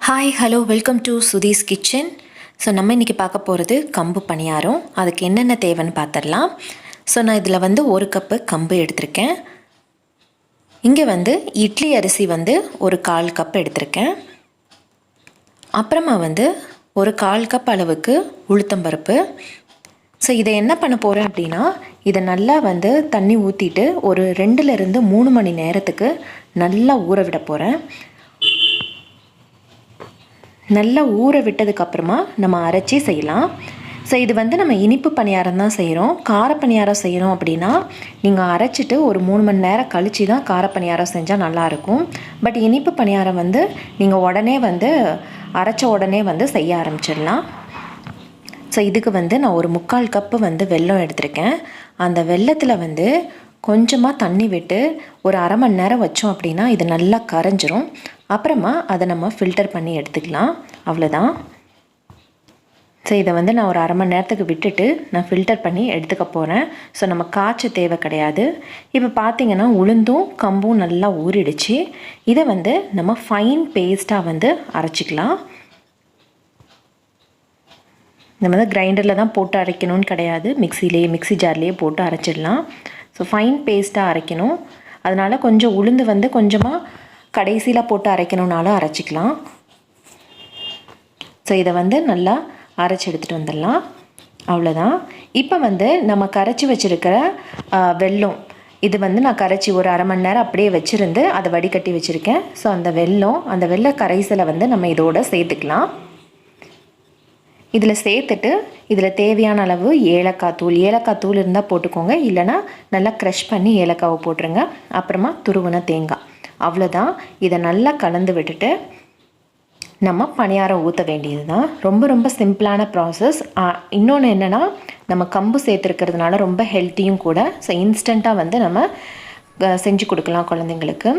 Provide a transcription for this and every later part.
Hi hello welcome to Sudhi's kitchen. So நம்ம இன்றைக்கி பார்க்க போகிறது கம்பு பணியாரம். அதுக்கு என்னென்ன தேவைன்னு பார்த்துடலாம். ஸோ நான் இதில் ஒரு கப்பு கம்பு எடுத்திருக்கேன். இங்கே இட்லி அரிசி ஒரு 1/4 கப் எடுத்திருக்கேன். அப்புறமா ஒரு 1/4 கப் அளவுக்கு உளுத்தம்பருப்பு. ஸோ இதை என்ன பண்ண போகிறேன் அப்படின்னா, இதை நல்லா தண்ணி ஊற்றிட்டு ஒரு 2லேருந்து 3 மணி நேரத்துக்கு நல்லா ஊற விட போகிறேன். நல்லா ஊற விட்டதுக்கப்புறமா நம்ம அரைச்சி செய்யலாம். ஸோ இது நம்ம இனிப்பு பணியாரம் தான் செய்கிறோம். கார பணியாரம் செய்யணும் அப்படின்னா நீங்கள் அரைச்சிட்டு ஒரு 3 மணி நேரம் கழித்து தான் கார பணியாரம் செஞ்சால் நல்லாயிருக்கும். பட் இனிப்பு பணியாரம் நீங்கள் உடனே அரைச்ச உடனே செய்ய ஆரம்பிச்சிடலாம். ஸோ இதுக்கு நான் ஒரு 3/4 கப்பு வெல்லம் எடுத்திருக்கேன். அந்த வெல்லத்தில் கொஞ்சமாக தண்ணி விட்டு ஒரு 1/2 மணி நேரம் வச்சோம் அப்படின்னா இது நல்லா கரைஞ்சிரும். அப்புறமா அதை நம்ம ஃபில்டர் பண்ணி எடுத்துக்கலாம். அவ்வளோதான். ஸோ இதை நான் ஒரு 1/2 மணி நேரத்துக்கு விட்டுட்டு நான் ஃபில்டர் பண்ணி எடுத்துக்க போகிறேன். ஸோ நம்ம காய்ச்ச தேவை கிடையாது. இப்போ பார்த்திங்கன்னா உளுந்தும் கம்பும் நல்லா ஊறிடுச்சு. இதை நம்ம ஃபைன் பேஸ்ட்டாக அரைச்சிக்கலாம். நம்ம கிரைண்டரில் தான் போட்டு அரைக்கணும்னு கிடையாது, மிக்ஸி ஜார்லேயே போட்டு அரைச்சிடலாம். ஸோ ஃபைன் பேஸ்ட்டாக அரைக்கணும். அதனால் கொஞ்சம் உளுந்து கொஞ்சமாக கடைசியில் போட்டு அரைக்கணுன்னாலும் அரைச்சிக்கலாம். ஸோ இதை நல்லா அரைச்சி எடுத்துகிட்டு வந்துடலாம். அவ்வளோதான். இப்போ நம்ம கரைச்சி வச்சுருக்கிற வெல்லம், இது நான் கரைச்சி ஒரு 1/2 மணி நேரம் அப்படியே வச்சுருந்து அதை வடிகட்டி வச்சுருக்கேன். ஸோ அந்த வெல்ல கரைசலை நம்ம இதோட சேர்த்துக்கலாம். இதில் சேர்த்துட்டு இதில் தேவையான அளவு ஏலக்காய் தூள் இருந்தால் போட்டுக்கோங்க, இல்லைனா நல்லா க்ரஷ் பண்ணி ஏலக்காவை போட்டுருங்க. அப்புறமா துருவின தேங்காய். அவ்வளோதான். இதை நல்லா கலந்து விட்டுட்டு நம்ம பணியாரம் ஊற்ற வேண்டியது தான். ரொம்ப ரொம்ப சிம்பிளான ப்ராசஸ். இன்னொன்று என்னென்னா, நம்ம கம்பு சேர்த்துருக்கிறதுனால ரொம்ப ஹெல்த்தியும் கூட. ஸோ இன்ஸ்டண்ட்டாக நம்ம செஞ்சு கொடுக்கலாம் குழந்தைங்களுக்கு.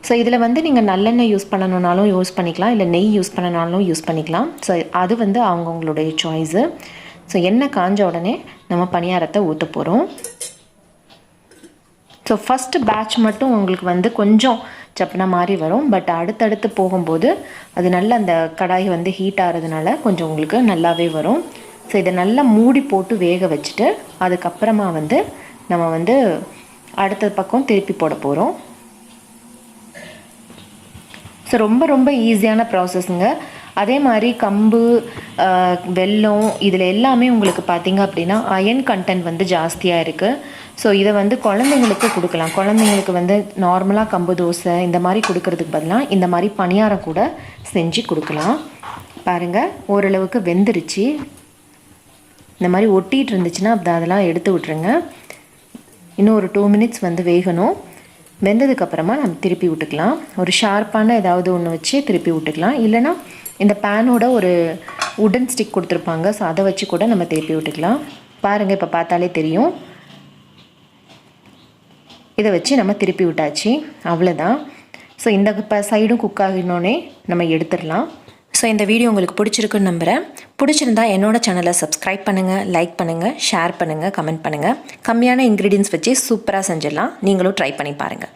ஸோ இதில் நீங்கள் நல்லெண்ணெய் யூஸ் பண்ணணுன்னாலும் யூஸ் பண்ணிக்கலாம், இல்லை நெய் யூஸ் பண்ணனாலும் யூஸ் பண்ணிக்கலாம். ஸோ அது அவங்கவுங்களுடைய சாய்ஸு. ஸோ எண்ணெய் காஞ்ச உடனே நம்ம பணியாரத்தை ஊற்ற போகிறோம். ஸோ ஃபஸ்ட்டு பேட்ச் மட்டும் உங்களுக்கு கொஞ்சம் சப்புனா மாதிரி வரும். பட் அடுத்தடுத்து போகும்போது அது நல்லா அந்த கடாய் ஹீட் ஆகிறதுனால கொஞ்சம் உங்களுக்கு நல்லாவே வரும். ஸோ இதை நல்லா மூடி போட்டு வேக வச்சுட்டு அதுக்கப்புறமா நம்ம அடுத்த பக்கம் திருப்பி போட போகிறோம். ஸோ ரொம்ப ரொம்ப ஈஸியான ப்ராசஸ்ங்க. அதே மாதிரி கம்பு, வெல்லம் இதில் எல்லாமே உங்களுக்கு பார்த்திங்க அப்படின்னா அயன் கண்டென்ட் ஜாஸ்தியாக இருக்குது. ஸோ இதை குழந்தைங்களுக்கு கொடுக்கலாம். குழந்தைங்களுக்கு நார்மலாக கம்பு தோசை இந்த மாதிரி கொடுக்கறதுக்கு பதிலாக இந்த மாதிரி பணியாரம் கூட செஞ்சு கொடுக்கலாம். பாருங்கள், ஓரளவுக்கு வெந்துருச்சு. இந்த மாதிரி ஒட்டிகிட்டு இருந்துச்சுன்னா அதெல்லாம் எடுத்து விட்ருங்க. இன்னும் ஒரு 2 மினிட்ஸ் வேகணும். வெந்ததுக்கப்புறமா நம்ம திருப்பி விட்டுக்கலாம். ஒரு ஷார்ப்பான ஏதாவது ஒன்று வச்சு திருப்பி விட்டுக்கலாம். இல்லைனா இந்த பேனோட ஒரு உடன் ஸ்டிக் கொடுத்துருப்பாங்க, ஸோ அதை வச்சு கூட நம்ம திருப்பி விட்டுக்கலாம். பாருங்கள், இப்போ பார்த்தாலே தெரியும். இதை வச்சு நம்ம திருப்பி விட்டாச்சு. அவ்வளோதான். ஸோ இந்த சைடும் குக் ஆகினோடனே நம்ம எடுத்துடலாம். ஸோ இந்த வீடியோ உங்களுக்கு பிடிச்சிருக்குன்னு நம்புகிறேன். பிடிச்சிருந்தா என்னோட சேனலை சப்ஸ்கிரைப் பண்ணுங்கள், லைக் பண்ணுங்கள், ஷேர் பண்ணுங்கள், கமெண்ட் பண்ணுங்கள். கம்மியான இன்க்ரீடியன்ஸ் வச்சு சூப்பராக செஞ்சிடலாம். நீங்களும் ட்ரை பண்ணி பாருங்கள்.